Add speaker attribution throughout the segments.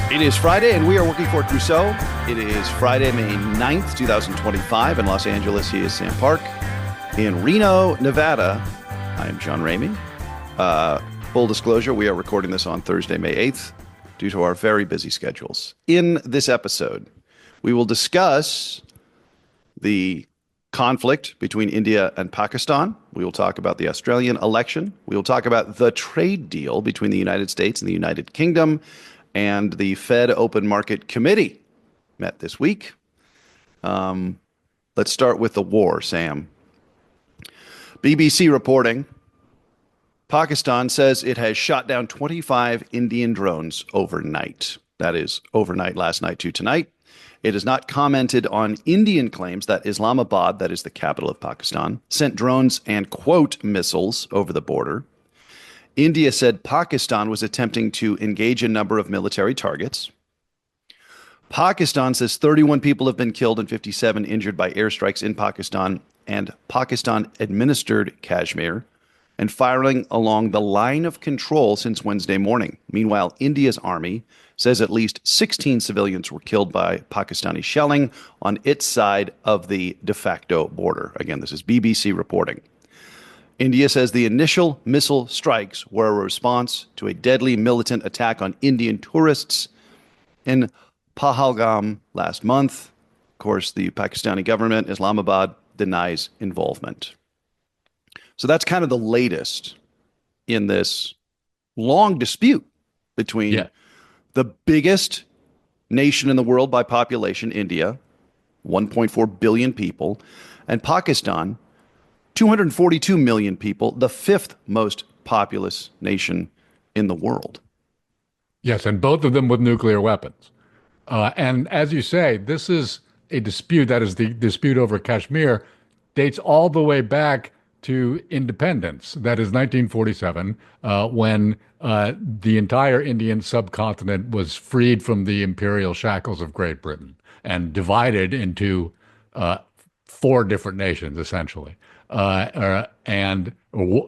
Speaker 1: It is Friday, and we are working for Crusoe. It is Friday, May 9th, 2025. In Los Angeles, he is Sam Park. In Reno, Nevada, I am John Ramey. Full disclosure, we are recording this on Thursday, May 8th, due to our very busy schedules. In this episode, we will discuss the conflict between India and Pakistan. We will talk about the Australian election. We will talk about the trade deal between the United States and the United Kingdom. And the Fed Open Market Committee met this week. Let's start with the war, Sam. BBC reporting, Pakistan says it has shot down 25 Indian drones overnight. That is overnight, last night to tonight. It has not commented on Indian claims that Islamabad, that is the capital of Pakistan, sent drones and, quote, missiles over the border. India said Pakistan was attempting to engage a number of military targets. Pakistan says 31 people have been killed and 57 injured by airstrikes in Pakistan and Pakistan-administered Kashmir, and firing along the line of control since Wednesday morning. Meanwhile, India's army says at least 16 civilians were killed by Pakistani shelling on its side of the de facto border. Again, this is BBC reporting. India says the initial missile strikes were a response to a deadly militant attack on Indian tourists in Pahalgam last month. Of course, the Pakistani government, Islamabad, denies involvement. So that's kind of the latest in this long dispute between the biggest nation in the world by population, India, 1.4 billion people, and Pakistan, 242 million people, the fifth most populous nation in the world.
Speaker 2: Yes, and both of them with nuclear weapons. And as you say, this is a dispute, that is the dispute over Kashmir, dates all the way back to independence. That is 1947, when the entire Indian subcontinent was freed from the imperial shackles of Great Britain and divided into four different nations, essentially. And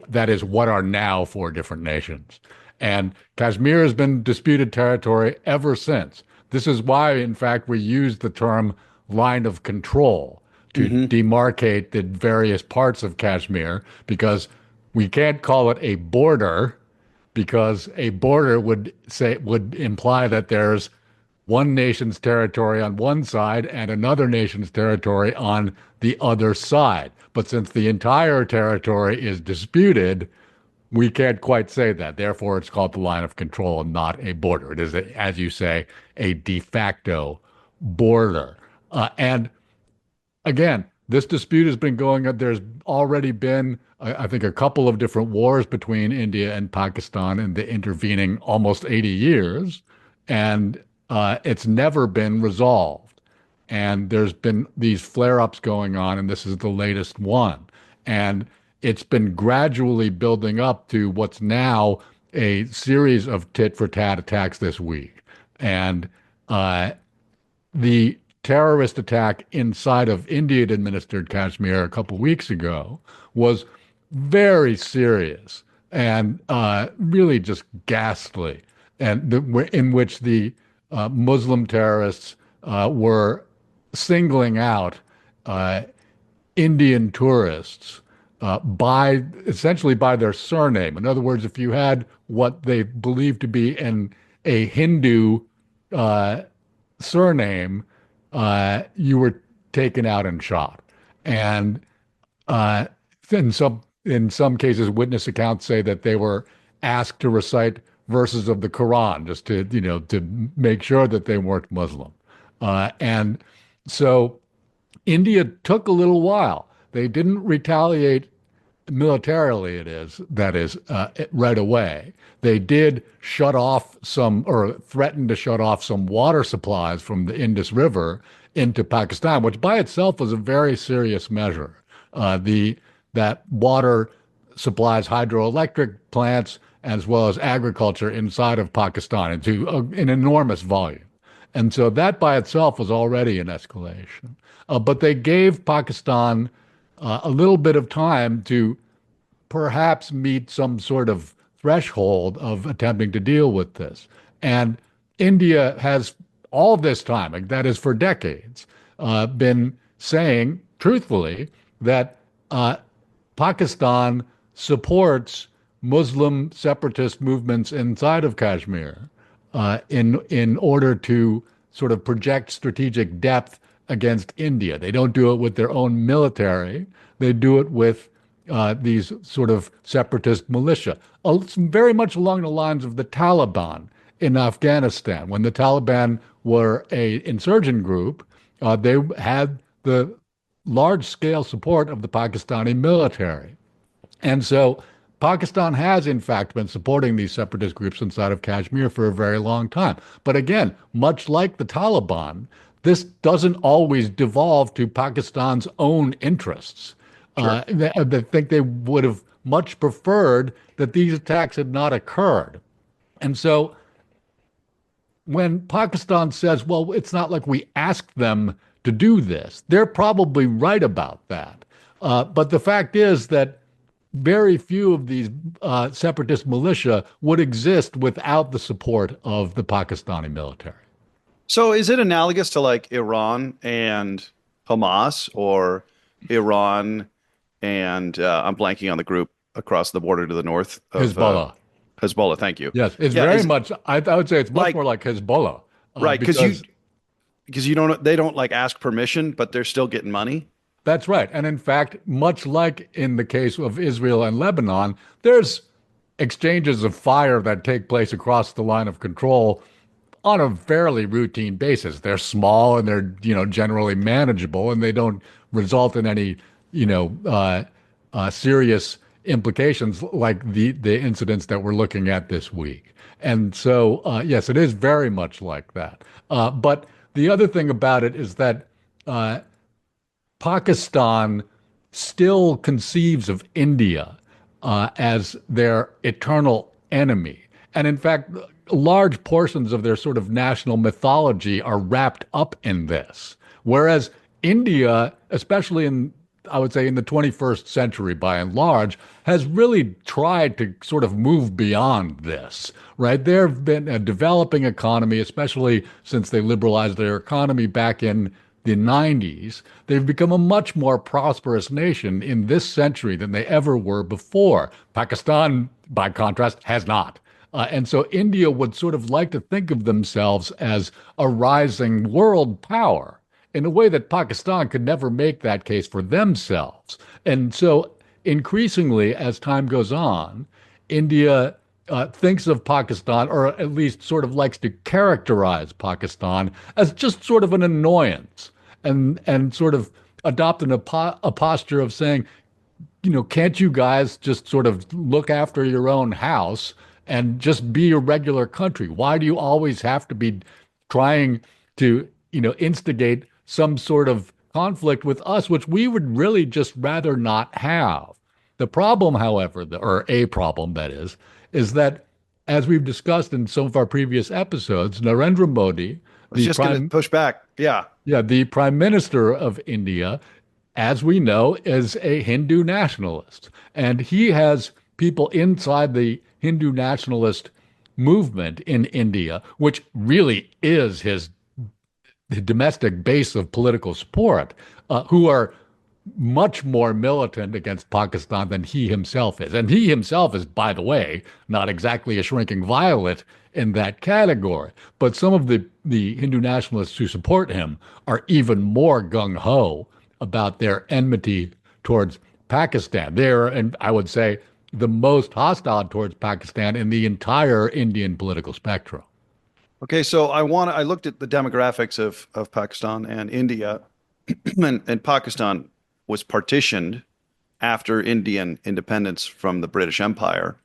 Speaker 2: that is what are now four different nations. And Kashmir has been disputed territory ever since. This is why, in fact, we use the term line of control to demarcate the various parts of Kashmir, because we can't call it a border, because a border would imply that there's one nation's territory on one side and another nation's territory on the other side. But since the entire territory is disputed, we can't quite say that. Therefore, it's called the line of control and not a border. It is, as you say, a de facto border. And again, this dispute has been going on. There's already been, I think, a couple of different wars between India and Pakistan in the intervening almost 80 years. And it's never been resolved. And there's been these flare-ups going on, and this is the latest one. And it's been gradually building up to what's now a series of tit-for-tat attacks this week. And the terrorist attack inside of Indian-administered Kashmir a couple weeks ago was very serious and really just ghastly, and in which the Muslim terrorists were singling out Indian tourists essentially by their surname. In other words, if you had what they believed to be a Hindu surname, you were taken out and shot. And in some cases, witness accounts say that they were asked to recite verses of the Quran just to make sure that they weren't Muslim. And so India took a little while. They didn't retaliate militarily, right away. They did shut off or threaten to shut off some water supplies from the Indus River into Pakistan, which by itself was a very serious measure. That water supplies hydroelectric plants as well as agriculture inside of Pakistan into an enormous volume. And so that by itself was already an escalation. But they gave Pakistan a little bit of time to perhaps meet some sort of threshold of attempting to deal with this. And India has all this time, like that is for decades, been saying truthfully that Pakistan supports Muslim separatist movements inside of Kashmir in order to sort of project strategic depth against India. They don't do it with their own military. They do it with these sort of separatist militia, very much along the lines of the Taliban in Afghanistan. When the Taliban were a insurgent group, they had the large scale support of the Pakistani military. And so Pakistan has, in fact, been supporting these separatist groups inside of Kashmir for a very long time. But again, much like the Taliban, this doesn't always devolve to Pakistan's own interests.
Speaker 1: Sure.
Speaker 2: I think they would have much preferred that these attacks had not occurred. And so when Pakistan says, well, it's not like we asked them to do this, they're probably right about that. But the fact is that very few of these separatist militia would exist without the support of the Pakistani military.
Speaker 1: So is it analogous to like Iran and Hamas or Iran and I'm blanking on the group across the border to the north of
Speaker 2: Hezbollah.
Speaker 1: Hezbollah. Thank you.
Speaker 2: Yes, it's
Speaker 1: Yeah,
Speaker 2: very
Speaker 1: is
Speaker 2: much, I would say it's much
Speaker 1: like
Speaker 2: more like Hezbollah
Speaker 1: right
Speaker 2: because
Speaker 1: because you don't they don't like ask permission, but they're still getting money.
Speaker 2: that's right. And in fact, much like in the case of Israel and Lebanon, there's exchanges of fire that take place across the line of control on a fairly routine basis. They're small and they're, generally manageable and they don't result in any, serious implications like the incidents that we're looking at this week. And so, yes, it is very much like that. But the other thing about it is that uh, Pakistan still conceives of India as their eternal enemy. And in fact, large portions of their sort of national mythology are wrapped up in this. Whereas India, especially I would say, in the 21st century by and large, has really tried to sort of move beyond this, right? There have been a developing economy, especially since they liberalized their economy back in the 90s. They've become a much more prosperous nation in this century than they ever were before. Pakistan, by contrast, has not. And so India would sort of like to think of themselves as a rising world power in a way that Pakistan could never make that case for themselves. And so increasingly, as time goes on, India thinks of Pakistan, or at least sort of likes to characterize Pakistan as just sort of an annoyance and sort of adopt a posture of saying, can't you guys just sort of look after your own house and just be a regular country? Why do you always have to be trying to, instigate some sort of conflict with us, which we would really just rather not have? The problem, however, or a problem that is that, as we've discussed in some of our previous episodes, Narendra Modi,
Speaker 1: I was just going to push back. Yeah.
Speaker 2: yeah, the Prime Minister of India, as we know, is a Hindu nationalist. And he has people inside the Hindu nationalist movement in India, which really is his domestic base of political support, who are much more militant against Pakistan than he himself is. And he himself is, by the way, not exactly a shrinking violet in that category. But some of the Hindu nationalists who support him are even more gung-ho about their enmity towards Pakistan. They're, and I would say, the most hostile towards Pakistan in the entire Indian political spectrum.
Speaker 1: Okay, so I looked at the demographics of Pakistan and India, and Pakistan was partitioned after Indian independence from the British Empire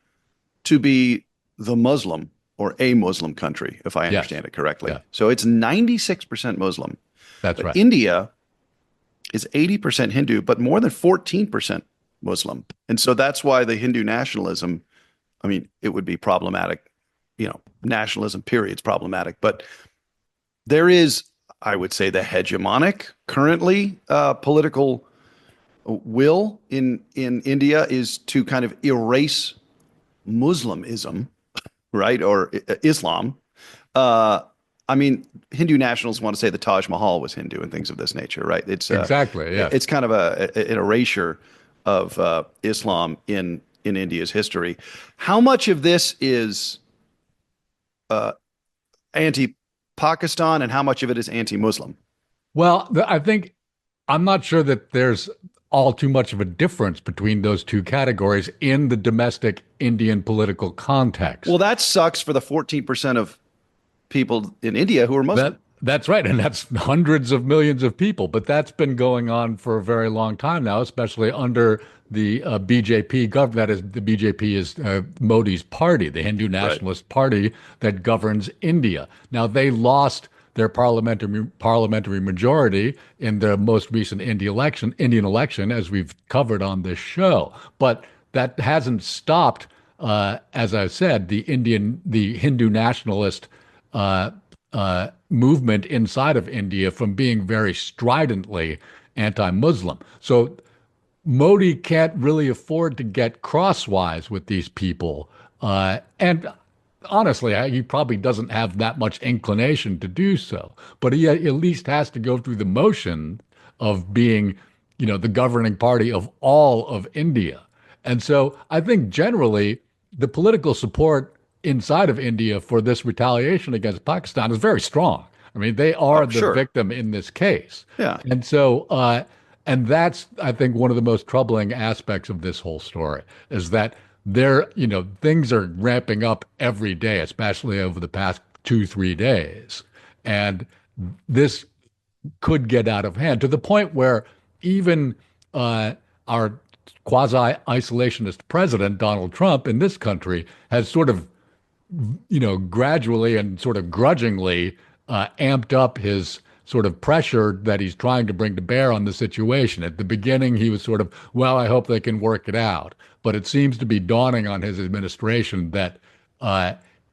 Speaker 1: to be the Muslim or a Muslim country, if I
Speaker 2: Yes.
Speaker 1: understand it correctly.
Speaker 2: Yeah,
Speaker 1: So it's 96% Muslim.
Speaker 2: that's
Speaker 1: But
Speaker 2: right.
Speaker 1: India is 80% Hindu, but more than 14% Muslim. And so that's why the Hindu nationalism, I mean, it would be problematic. Nationalism period is problematic. But there is, I would say, the hegemonic currently political will in India is to kind of erase Muslimism, right, or Islam, I mean, Hindu nationals want to say the Taj Mahal was Hindu and things of this nature, right?
Speaker 2: Exactly. Yes.
Speaker 1: It's kind of an erasure of Islam in India's history. How much of this is uh, anti-Pakistan, and how much of it is anti-Muslim?
Speaker 2: Well, I think I'm not sure that there's all too much of a difference between those two categories in the domestic Indian political
Speaker 1: Well,
Speaker 2: context.
Speaker 1: that sucks for the 14% of people in India who are Muslim.
Speaker 2: That's right, and that's hundreds of millions of people. But that's been going on for a very long time now, especially under the BJP government. That is, the BJP is Modi's party, the Hindu
Speaker 1: Right.
Speaker 2: nationalist party that governs India. Now they lost their parliamentary majority in the most recent Indian election, as we've covered on this show. But that hasn't stopped, as I said, the Hindu nationalist uh, movement inside of India from being very stridently anti-Muslim. So Modi can't really afford to get crosswise with these people. And honestly, he probably doesn't have that much inclination to do so. But he at least has to go through the motion of being, the governing party of all of India. And so I think generally the political support inside of India for this retaliation against Pakistan is very strong. I mean, they
Speaker 1: Oh,
Speaker 2: are the
Speaker 1: sure.
Speaker 2: victim in this case.
Speaker 1: Yeah.
Speaker 2: And so, and that's, I think, one of the most troubling aspects of this whole story is that things are ramping up every day, especially over the past 2, 3 days. And this could get out of hand to the point where even our quasi isolationist president, Donald Trump, in this country has sort of gradually and sort of grudgingly amped up his sort of pressure that he's trying to bring to bear on the situation. At the beginning, he was sort of, well, I hope they can work it out. But it seems to be dawning on his administration that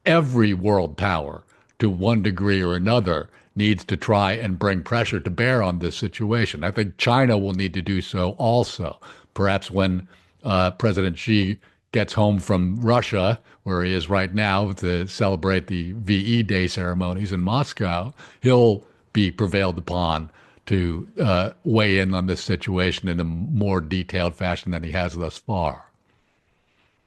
Speaker 2: every world power, to one degree or another, needs to try and bring pressure to bear on this situation. I think China will need to do so also. Perhaps when President Xi gets home from Russia, where he is right now to celebrate the VE Day ceremonies in Moscow, he'll be prevailed upon to weigh in on this situation in a more detailed fashion than he has thus far.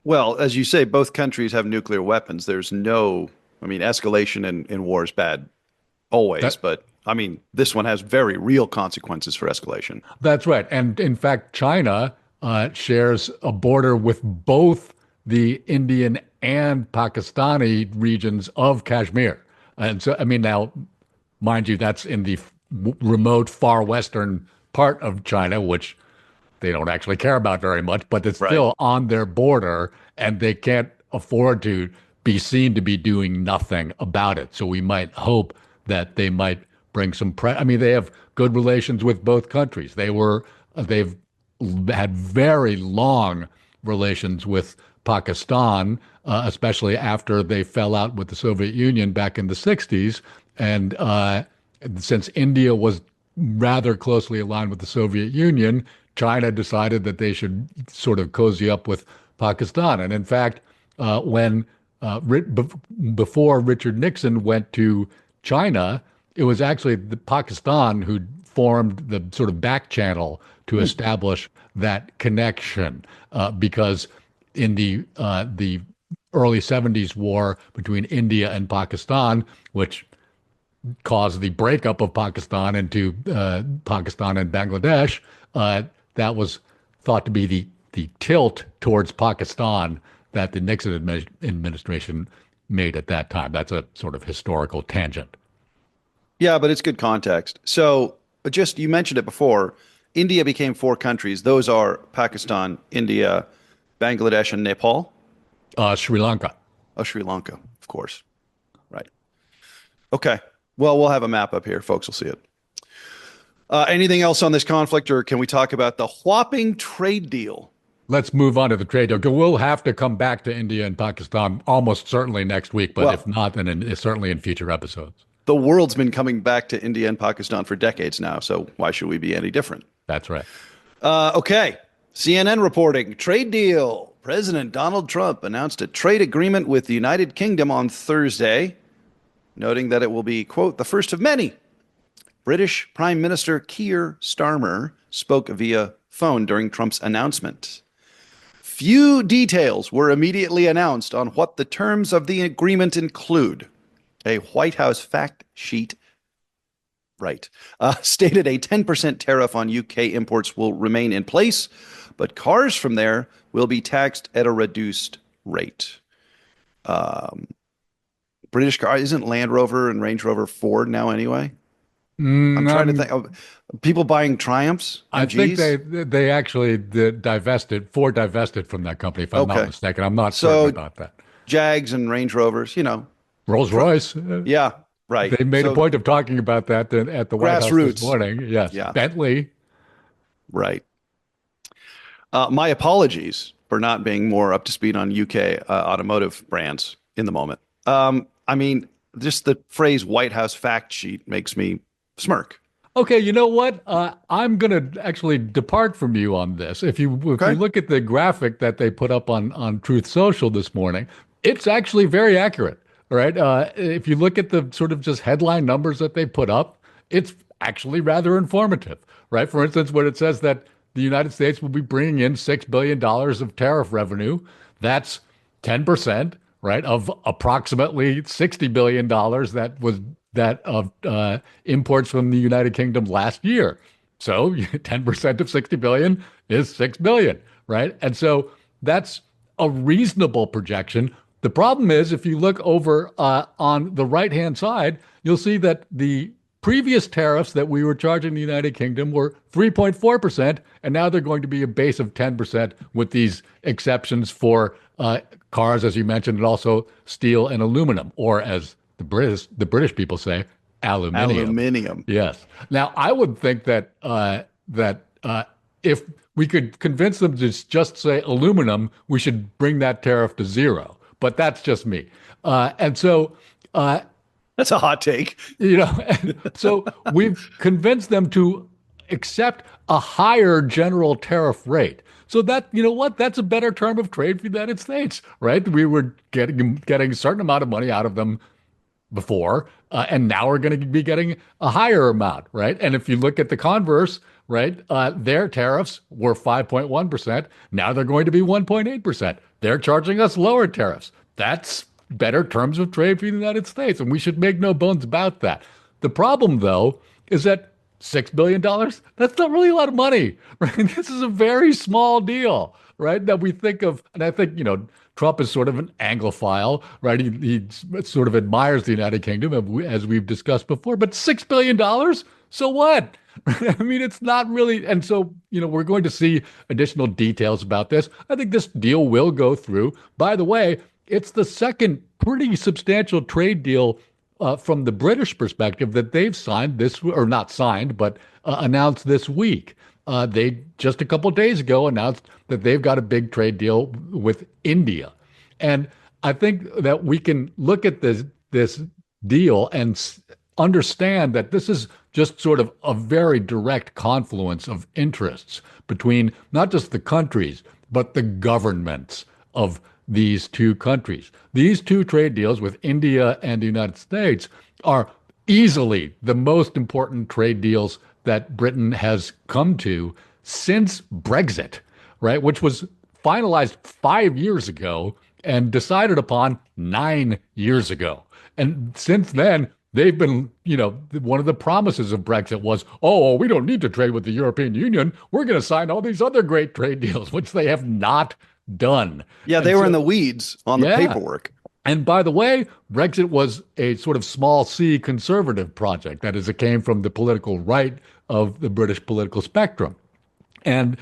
Speaker 1: Well, as you say, both countries have nuclear weapons. There's no, I mean, escalation in war is bad always,
Speaker 2: That
Speaker 1: but I mean, this one has very real consequences for escalation.
Speaker 2: That's right. And in fact, China shares a border with both the Indian and Pakistani regions of Kashmir. And so, I mean, now, mind you, that's in the remote far western part of China, which they don't actually care about very much, but it's
Speaker 1: Right.
Speaker 2: still on their border and they can't afford to be seen to be doing nothing about it. So we might hope that they might bring some I mean, they have good relations with both countries. They've had very long relations with Pakistan, especially after they fell out with the Soviet Union back in the 60s. And since India was rather closely aligned with the Soviet Union, China decided that they should sort of cozy up with Pakistan. And in fact, when before Richard Nixon went to China, it was actually Pakistan who formed the sort of back channel to establish that connection, because in the early 70s war between India and Pakistan, which caused the breakup of Pakistan into Pakistan and Bangladesh, that was thought to be the tilt towards Pakistan that the Nixon administration made at that time. That's a sort of historical tangent.
Speaker 1: Yeah, but it's good context. So just you mentioned it before. India became four countries. Those are Pakistan, India, Bangladesh, and Nepal.
Speaker 2: Sri Lanka.
Speaker 1: Oh, Sri Lanka, of course. Right. Okay. Well, we'll have a map up here. Folks will see it. Anything else on this conflict, or can we talk about the whopping trade deal?
Speaker 2: Let's move on to the trade deal. We'll have to come back to India and Pakistan almost certainly next week, but
Speaker 1: Well,
Speaker 2: if not, then certainly in future episodes.
Speaker 1: the world's been coming back to India and Pakistan for decades now, so why should we be any different?
Speaker 2: That's right.
Speaker 1: Okay. CNN reporting trade deal. President Donald Trump announced a trade agreement with the United Kingdom on Thursday. noting that it will be, quote, the first of many. British Prime Minister Keir Starmer spoke via phone during Trump's announcement. Few details were immediately announced on what the terms of the agreement include. A White House fact sheet, right, stated a 10% tariff on UK imports will remain in place, but cars from there will be taxed at a reduced rate. British car isn't Land Rover and Range Rover Ford now anyway? I'm trying to think of people buying Triumphs,
Speaker 2: I think
Speaker 1: MGs.
Speaker 2: they actually Ford divested from that company, if I'm not
Speaker 1: Okay,
Speaker 2: mistaken. I'm not certain
Speaker 1: so
Speaker 2: about that.
Speaker 1: Jags and Range Rovers,
Speaker 2: Rolls-Royce,
Speaker 1: yeah, right.
Speaker 2: they made a
Speaker 1: So
Speaker 2: point of talking about that at the White House this
Speaker 1: grassroots,
Speaker 2: morning. Yes,
Speaker 1: yeah,
Speaker 2: Bentley.
Speaker 1: right. My apologies for not being more up to speed on UK automotive brands in the moment. I mean, just the phrase White House fact sheet makes me smirk.
Speaker 2: Okay, you know what? I'm going to actually depart from you on this. If you
Speaker 1: Okay.
Speaker 2: look at the graphic that they put up on Truth Social this morning, it's actually very accurate. All right. If you look at the sort of just headline numbers that they put up, it's actually rather informative. Right. For instance, when it says that the United States will be bringing in $6 billion of tariff revenue, that's 10%, right, of approximately $60 billion that of imports from the United Kingdom last year. So 10% of 60 billion is 6 billion, right? And so that's a reasonable projection. The problem is if you look over on the right-hand side, you'll see that the previous tariffs that we were charging the United Kingdom were 3.4%, and now they're going to be a base of 10% with these exceptions for cars, as you mentioned, and also steel and aluminum, or as the British people say, aluminium.
Speaker 1: Aluminium.
Speaker 2: Yes. Now, I would think that if we could convince them to just say aluminum, we should bring that tariff to zero. But that's just me. And so
Speaker 1: That's a hot take.
Speaker 2: and so we've convinced them to accept a higher general tariff rate. So that, you know what, that's a better term of trade for the United States, right? We were getting a certain amount of money out of them before, and now we're going to be getting a higher amount, right? And if you look at the converse, right, their tariffs were 5.1%. Now they're going to be 1.8%. They're charging us lower tariffs. That's better terms of trade for the United States, and we should make no bones about that. The problem, though, is that $6 billion, that's not really a lot of money, right? This is a very small deal, right? That we think of, and I think, Trump is sort of an Anglophile, right? He sort of admires the United Kingdom, as we've discussed before, but $6 billion, so what? I mean, it's not really. And so, we're going to see additional details about this. I think this deal will go through. By the way, it's the second pretty substantial trade deal from the British perspective that they've signed or not signed, but announced this week. They just a couple of days ago announced that they've got a big trade deal with India. And I think that we can look at this deal and understand that this is just sort of a very direct confluence of interests between not just the countries, but the governments of these two countries. These two trade deals with India and the United States are easily the most important trade deals that Britain has come to since Brexit, right? Which was finalized 5 years ago and decided upon 9 years ago. And since then, they've been, one of the promises of Brexit was, oh, we don't need to trade with the European Union. We're going to sign all these other great trade deals, which they have not done.
Speaker 1: Yeah,
Speaker 2: And
Speaker 1: they were
Speaker 2: so,
Speaker 1: in the weeds on the
Speaker 2: yeah.
Speaker 1: paperwork.
Speaker 2: And by the way, Brexit was a sort of small c conservative project. That is, it came from the political right of the British political spectrum. And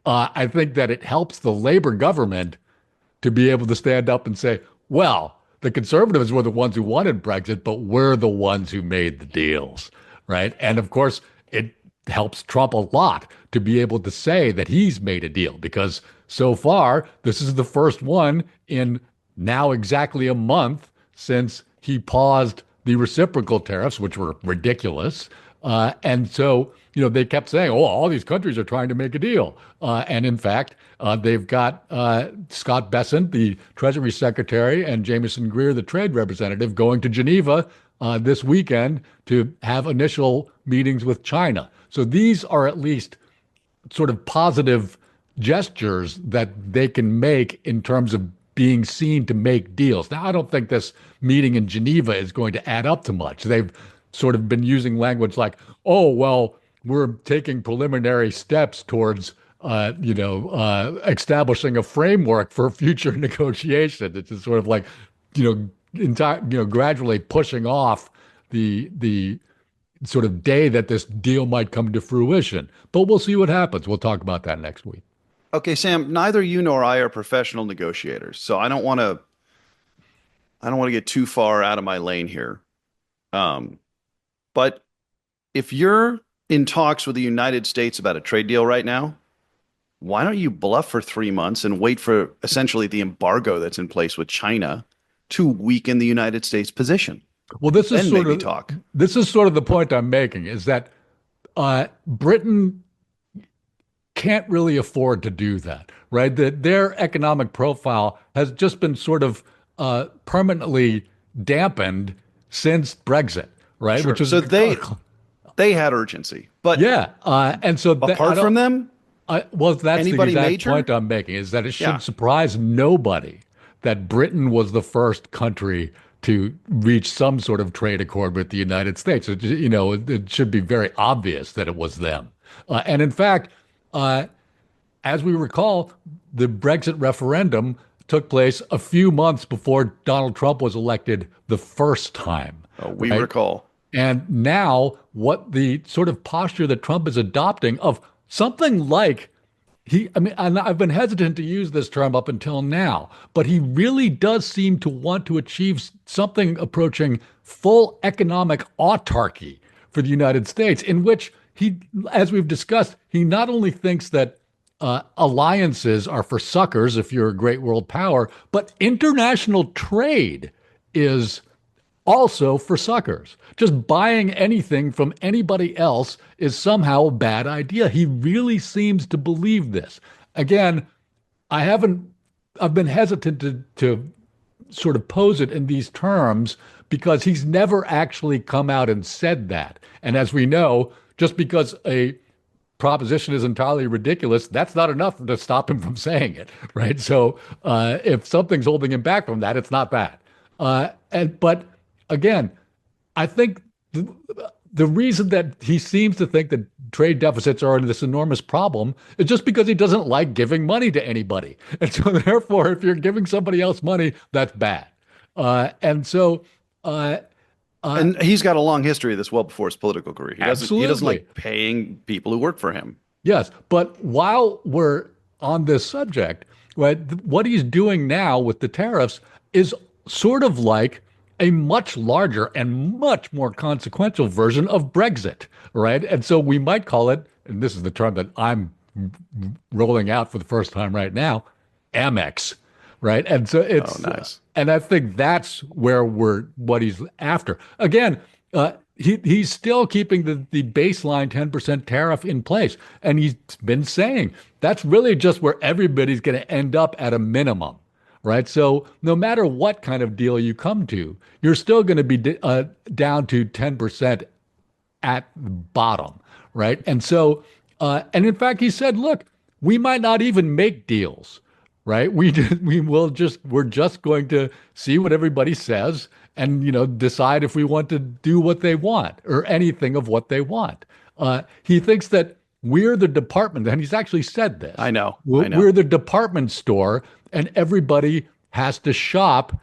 Speaker 2: I think that it helps the Labour government to be able to stand up and say, well, the conservatives were the ones who wanted Brexit, but we're the ones who made the deals, right? And of course, it helps Trump a lot to be able to say that he's made a deal because so far, this is the first one in now exactly a month since he paused the reciprocal tariffs, which were ridiculous. And so, they kept saying, oh, all these countries are trying to make a deal. And in fact, they've got Scott Bessent, the Treasury Secretary, and Jameson Greer, the trade representative, going to Geneva this weekend to have initial meetings with China. So these are at least sort of positive gestures that they can make in terms of being seen to make deals. Now, I don't think this meeting in Geneva is going to add up to much. They've sort of been using language like, oh, well, we're taking preliminary steps towards, establishing a framework for future negotiation. It's just sort of like, gradually pushing off the sort of day that this deal might come to fruition. But we'll see what happens. We'll talk about that next week.
Speaker 1: Okay, Sam, neither you nor I are professional negotiators, so I don't want to get too far out of my lane here. Um, but if you're in talks with the United States about a trade deal right now, why don't you bluff for 3 months and wait for essentially the embargo that's in place with China to weaken the United States position?
Speaker 2: Well,
Speaker 1: Then maybe talk.
Speaker 2: this is sort of the point I'm making is that Britain can't really afford to do that, right? That their economic profile has just been sort of permanently dampened since Brexit, right?
Speaker 1: Sure.
Speaker 2: Which is
Speaker 1: So they had urgency, but
Speaker 2: yeah, and so that, I
Speaker 1: apart
Speaker 2: don't.
Speaker 1: from them,
Speaker 2: Well, that's the
Speaker 1: anybody
Speaker 2: exact
Speaker 1: major?
Speaker 2: point I'm making, is that it
Speaker 1: Yeah.
Speaker 2: should surprise nobody that Britain was the first country to reach some sort of trade accord with the United States. It should be very obvious that it was them. And in fact, uh, as we recall, the Brexit referendum took place a few months before Donald Trump was elected the first time,
Speaker 1: Oh, we
Speaker 2: right?
Speaker 1: recall.
Speaker 2: And now, what the sort of posture that Trump is adopting of something like I mean, and I've been hesitant to use this term up until now, but he really does seem to want to achieve something approaching full economic autarky for the United States, in which as we've discussed, he not only thinks that alliances are for suckers if you're a great world power, but international trade is also for suckers. Just buying anything from anybody else is somehow a bad idea. He really seems to believe this. Again, I haven't, I've been hesitant to sort of pose it in these terms because he's never actually come out and said that. And as we know, just because a proposition is entirely ridiculous, that's not enough to stop him from saying it, right? So if something's holding him back from that, it's not that. But again, I think the reason that he seems to think that trade deficits are this enormous problem is just because he doesn't like giving money to anybody. And so therefore, if you're giving somebody else money, that's bad. And so
Speaker 1: And he's got a long history of this well before his political career. He doesn't
Speaker 2: absolutely.
Speaker 1: like paying people who work for him.
Speaker 2: Yes, but while we're on this subject, right, what he's doing now with the tariffs is sort of like a much larger and much more consequential version of Brexit, right? And so we might call it, and this is the term that I'm rolling out for the first time right now, Amex, right? And so
Speaker 1: Oh, nice.
Speaker 2: and I think that's where what he's after. Again, he's still keeping the baseline 10% tariff in place. And he's been saying that's really just where everybody's going to end up at a minimum, right? So no matter what kind of deal you come to, you're still going to be down to 10% at the bottom, right? And so, and in fact, he said, look, we might not even make deals, right? We're just going to see what everybody says and, decide if we want to do what they want or anything of what they want. He thinks that we're the department, and he's actually said this.
Speaker 1: I know.
Speaker 2: We're,
Speaker 1: I know.
Speaker 2: we're the department store, and everybody has to shop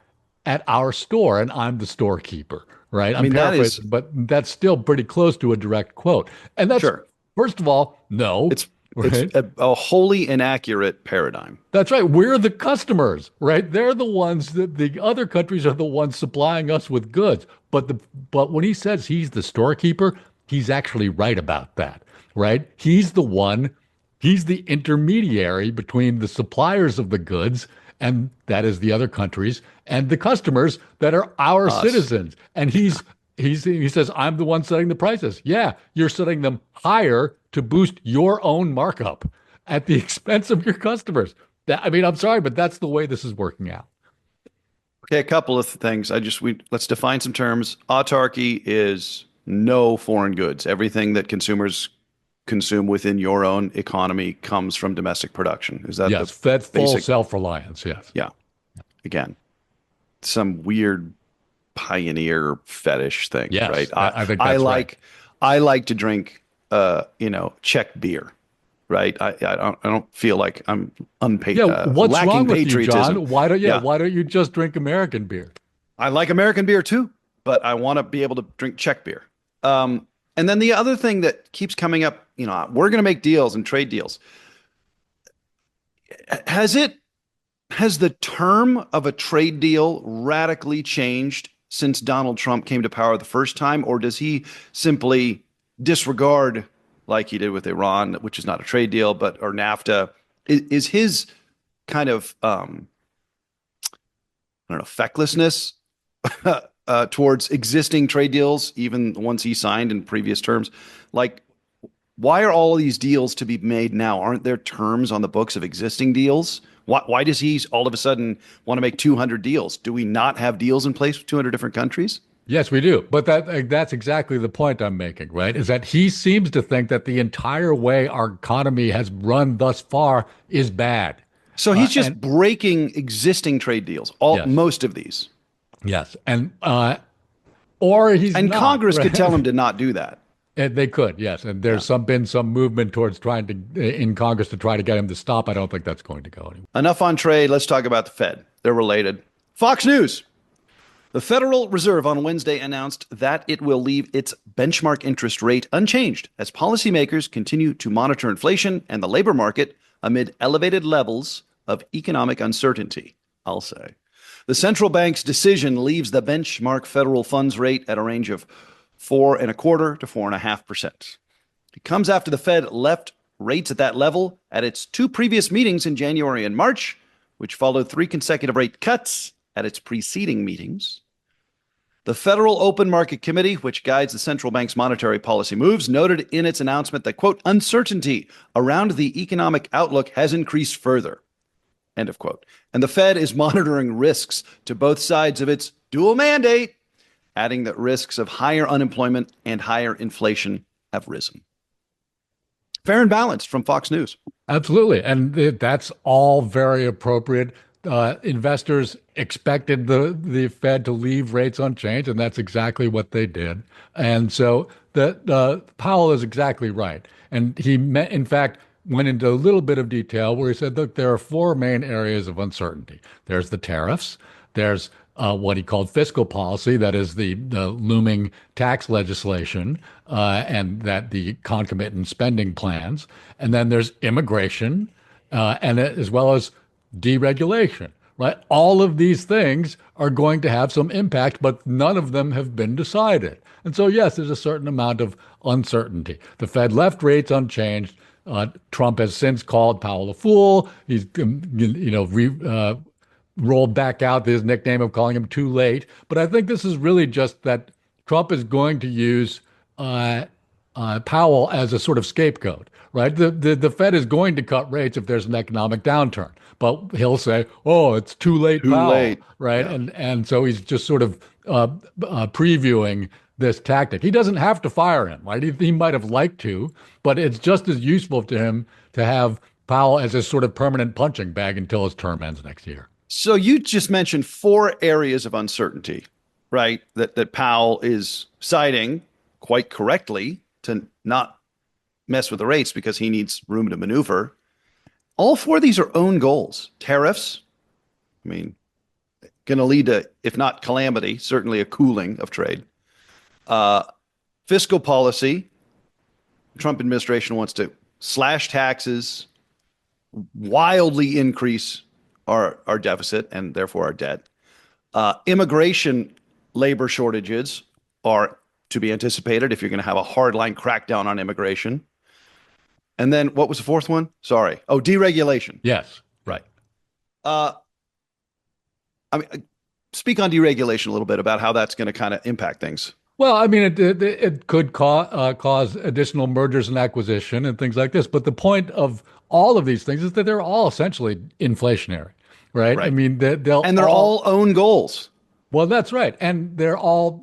Speaker 2: at our store, and I'm the storekeeper, right?
Speaker 1: I
Speaker 2: I'm
Speaker 1: mean, that is
Speaker 2: paraphrasing, but that's still pretty close to a direct quote. And that's,
Speaker 1: sure.
Speaker 2: first of all, no,
Speaker 1: It's
Speaker 2: right?
Speaker 1: a wholly inaccurate paradigm.
Speaker 2: That's right. We're the customers, right? They're the ones that the other countries are the ones supplying us with goods. But when he says he's the storekeeper, he's actually right about that, right? He's the intermediary between the suppliers of the goods, and that is the other countries, and the customers that are our
Speaker 1: Us.
Speaker 2: citizens. And he says, I'm the one setting the prices. Yeah, you're setting them higher to boost your own markup at the expense of your customers. I mean, I'm sorry, but that's the way this is working out.
Speaker 1: Okay, a couple of things. Let's define some terms. Autarky is no foreign goods. Everything that consumers consume within your own economy comes from domestic production. Is that the
Speaker 2: Yes, that full
Speaker 1: basic?
Speaker 2: self-reliance. Yes.
Speaker 1: Yeah. Again, some weird pioneer fetish thing, right?
Speaker 2: Yes, I think
Speaker 1: I
Speaker 2: that's right.
Speaker 1: like I like to drink Czech beer, right? I don't feel like I'm
Speaker 2: Yeah, what's wrong
Speaker 1: lacking
Speaker 2: with you,
Speaker 1: patriotism.
Speaker 2: John?
Speaker 1: Yeah,
Speaker 2: Why don't you just drink American beer?
Speaker 1: I like American beer too, but I want to be able to drink Czech beer. And then the other thing that keeps coming up, we're going to make deals and trade deals. Has it Has the term of a trade deal radically changed since Donald Trump came to power the first time, or does he simply disregard, like he did with Iran, which is not a trade deal, but or NAFTA? Is his kind of I don't know fecklessness towards existing trade deals, even the ones he signed in previous terms, like why are all of these deals to be made now? Aren't there terms on the books of existing deals? Why does he all of a sudden want to make 200 deals? Do we not have deals in place with 200 different countries?
Speaker 2: Yes, we do. But that's exactly the point I'm making, right? Is that he seems to think that the entire way our economy has run thus far is bad.
Speaker 1: So he's
Speaker 2: And
Speaker 1: just breaking existing trade deals, all
Speaker 2: yes,
Speaker 1: most of these.
Speaker 2: yes, and or he's
Speaker 1: And
Speaker 2: not,
Speaker 1: Congress could tell
Speaker 2: right?
Speaker 1: him to not do that.
Speaker 2: And they could, yes. And
Speaker 1: Yeah.
Speaker 2: there's been some movement towards trying to in Congress to try to get him to stop. I don't think that's going to go anywhere.
Speaker 1: Enough on trade. Let's talk about the Fed. They're related. Fox News. The Federal Reserve on Wednesday announced that it will leave its benchmark interest rate unchanged as policymakers continue to monitor inflation and the labor market amid elevated levels of economic uncertainty, I'll say. The central bank's decision leaves the benchmark federal funds rate at a range of 4.25% to 4.5%. It comes after the Fed left rates at that level at its two previous meetings in January and March, which followed three consecutive rate cuts at its preceding meetings. The Federal Open Market Committee, which guides the central bank's monetary policy moves, noted in its announcement that, quote, uncertainty around the economic outlook has increased further, end of quote. And the Fed is monitoring risks to both sides of its dual mandate, adding that risks of higher unemployment and higher inflation have risen. Fair and balanced from Fox News.
Speaker 2: Absolutely. And that's all very appropriate. Investors expected the Fed to leave rates unchanged, and that's exactly what they did. And so Powell is exactly right. And in fact, went into a little bit of detail where he said, look, there are four main areas of uncertainty. There's the tariffs. There's what he called fiscal policy, that is the looming tax legislation and that the concomitant spending plans. And then there's immigration, and as well as deregulation, right? All of these things are going to have some impact, but none of them have been decided. And so, yes, there's a certain amount of uncertainty. The Fed left rates unchanged. Trump has since called Powell a fool. He's, rolled back out his nickname of calling him too late. But I think this is really just that Trump is going to use Powell as a sort of scapegoat, right? The Fed is going to cut rates if there's an economic downturn, but he'll say, "Oh, it's too late,
Speaker 1: Too
Speaker 2: Powell,"
Speaker 1: late.
Speaker 2: right?
Speaker 1: Yeah.
Speaker 2: And so he's just sort of previewing this tactic. He doesn't have to fire him, right? He might have liked to, but it's just as useful to him to have Powell as a sort of permanent punching bag until his term ends next year.
Speaker 1: So you just mentioned four areas of uncertainty, right? That Powell is citing quite correctly to not mess with the rates because he needs room to maneuver. All four of these are own goals. Tariffs, I mean, going to lead to, if not calamity, certainly a cooling of trade. Uh, Fiscal policy, Trump administration wants to slash taxes, wildly increase our deficit and therefore our debt. Immigration labor shortages are to be anticipated if you're going to have a hardline crackdown on immigration. And then what was the fourth one? Sorry. Oh, deregulation.
Speaker 2: Yes, right.
Speaker 1: Uh, I mean, speak on deregulation a little bit about how that's going to kind of impact things.
Speaker 2: Well, I mean, it could cause additional mergers and acquisition and things like this. But the point of all of these things is that they're all essentially inflationary, right? I
Speaker 1: Right.
Speaker 2: mean, they'll
Speaker 1: And they're all own goals.
Speaker 2: well, that's right. And they're all,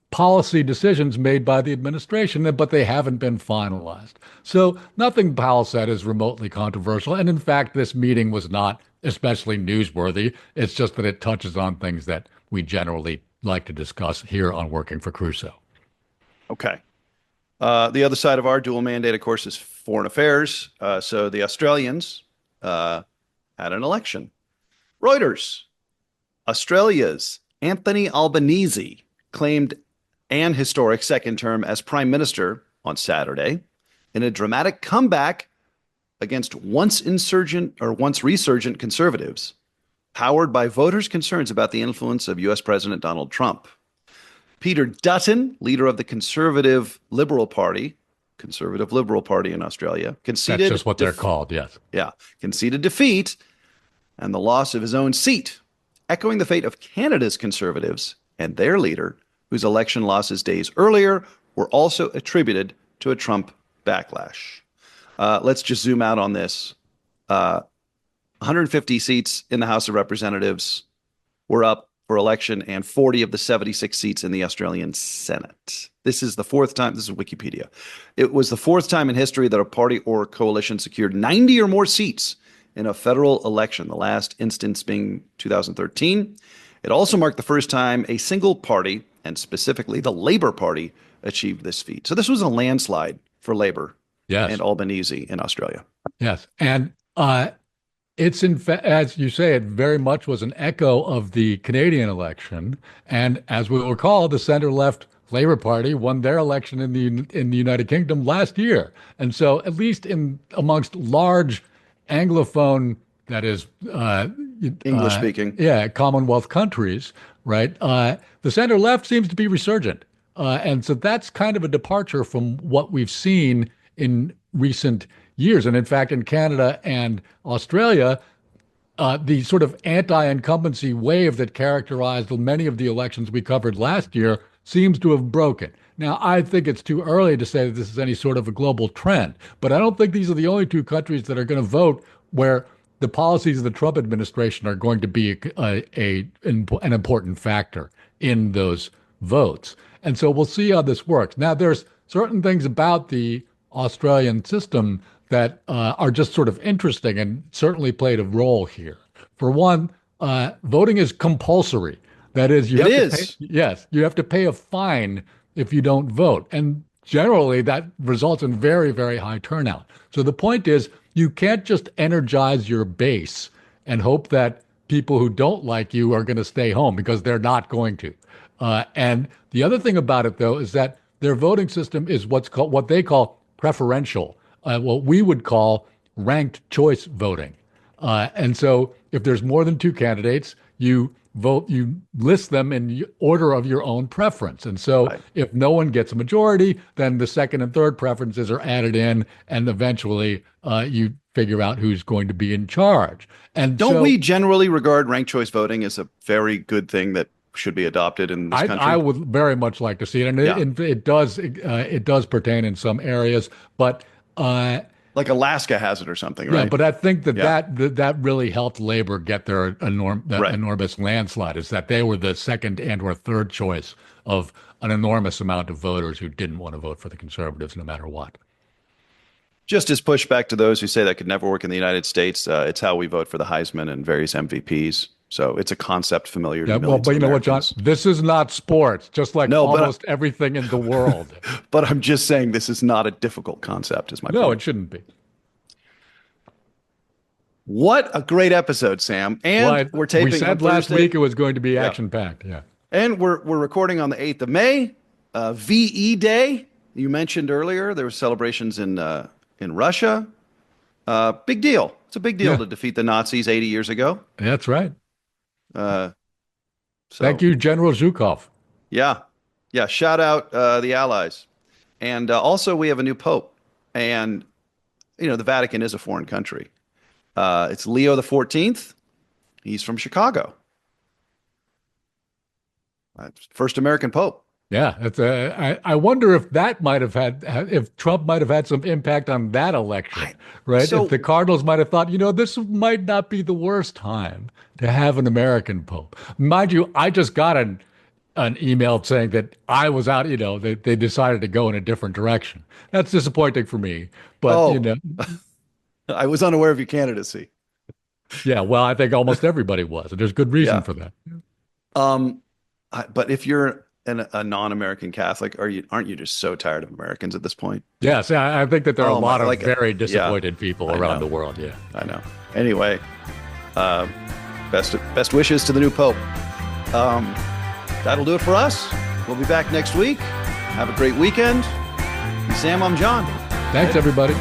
Speaker 2: policy decisions made by the administration, but they haven't been finalized. So nothing Powell said is remotely controversial. And in fact, this meeting was not especially newsworthy. It's just that it touches on things that we generally like to discuss here on Working for Crusoe.
Speaker 1: Okay. The other side of our dual mandate, of course, is foreign affairs. So the Australians had an election. Reuters, Australia's Anthony Albanese claimed an historic second term as prime minister on Saturday in a dramatic comeback against once insurgent or once resurgent conservatives, powered by voters' concerns about the influence of U.S. President Donald Trump. Peter Dutton, leader of the Conservative Liberal Party in Australia,
Speaker 2: That's
Speaker 1: conceded
Speaker 2: just what they're called, yes.
Speaker 1: yeah, conceded defeat and the loss of his own seat, echoing the fate of Canada's Conservatives and their leader, whose election losses days earlier were also attributed to a Trump backlash. Let's just zoom out on this. 150 seats in the House of Representatives were up for election, and 40 of the 76 seats in the Australian Senate. This is the fourth time, this is Wikipedia. It was the fourth time in history that a party or coalition secured 90 or more seats in a federal election, the last instance being 2013. It also marked the first time a single party, and specifically the Labour Party, achieved this feat. So this was a landslide for Labour and Albanese in Australia.
Speaker 2: Yes. And it's in fact, as you say, it very much was an echo of the Canadian election. And as we recall, the center-left Labour Party won their election in the United Kingdom last year. And so, at least in amongst large Anglophone, that is
Speaker 1: English speaking,
Speaker 2: Commonwealth countries, right? The center-left seems to be resurgent, and so that's kind of a departure from what we've seen in recent years. And in fact, in Canada and Australia, the sort of anti-incumbency wave that characterized many of the elections we covered last year seems to have broken. Now, I think it's too early to say that this is any sort of a global trend, but I don't think these are the only two countries that are going to vote where the policies of the Trump administration are going to be an important factor in those votes. And so we'll see how this works. Now, there's certain things about the Australian system that are just sort of interesting and certainly played a role here. For one, voting is compulsory. That is, you have to pay a fine if you don't vote. And generally, that results in very, very high turnout. So the point is, you can't just energize your base and hope that people who don't like you are going to stay home, because they're not going to. And the other thing about it, though, is that their voting system is what they call preferential, what we would call ranked choice voting. And so if there's more than two candidates, you list them in order of your own preference. And so if no one gets a majority, then the second and third preferences are added in, and eventually you figure out who's going to be in charge. And
Speaker 1: don't we generally regard ranked choice voting as a very good thing that should be adopted in this country?
Speaker 2: I would very much like to see it, and it does pertain in some areas, but
Speaker 1: like Alaska has it or something, right?
Speaker 2: Yeah, but I think that really helped Labor get their enormous landslide, is that they were the second and or third choice of an enormous amount of voters who didn't want to vote for the Conservatives no matter what.
Speaker 1: Just as pushback to those who say that could never work in the United States, it's how we vote for the Heisman and various MVPs. So it's a concept familiar to millions
Speaker 2: but you know what, John?
Speaker 1: Americans.
Speaker 2: This is not sports, just like almost everything in the world.
Speaker 1: But I'm just saying this is not a difficult concept, is my point.
Speaker 2: No, it shouldn't be.
Speaker 1: What a great episode, Sam. And we're taping
Speaker 2: We said last week it was going to be action-packed, yeah.
Speaker 1: And we're recording on the 8th of May, VE Day. You mentioned earlier there were celebrations in Russia. Big deal. It's a big deal to defeat the Nazis 80 years ago.
Speaker 2: That's right. Thank you, General Zhukov.
Speaker 1: Yeah. Shout out the Allies. And also we have a new Pope. And, the Vatican is a foreign country. It's Leo the 14th. He's from Chicago. First American Pope.
Speaker 2: Yeah, I wonder if that might have if Trump might have had some impact on that election,
Speaker 1: I,
Speaker 2: right? If the
Speaker 1: so,
Speaker 2: Cardinals might have thought, this might not be the worst time to have an American pope. Mind you, I just got an email saying that I was out, they decided to go in a different direction. That's disappointing for me, but
Speaker 1: oh, I was unaware of your candidacy.
Speaker 2: yeah, well, I think almost everybody was, and there's good reason
Speaker 1: Yeah.
Speaker 2: for that.
Speaker 1: Um, but if you're a non-American Catholic, aren't you just so tired of Americans at this point?
Speaker 2: Yes, I think that there are a
Speaker 1: Oh my,
Speaker 2: lot of
Speaker 1: like,
Speaker 2: very
Speaker 1: yeah,
Speaker 2: disappointed people
Speaker 1: I
Speaker 2: around
Speaker 1: know,
Speaker 2: the world. Yeah.
Speaker 1: I know. Anyway, uh, best wishes to the new Pope. Um, that'll do it for us. We'll be back next week. Have a great weekend. Sam, I'm John.
Speaker 2: Thanks, everybody.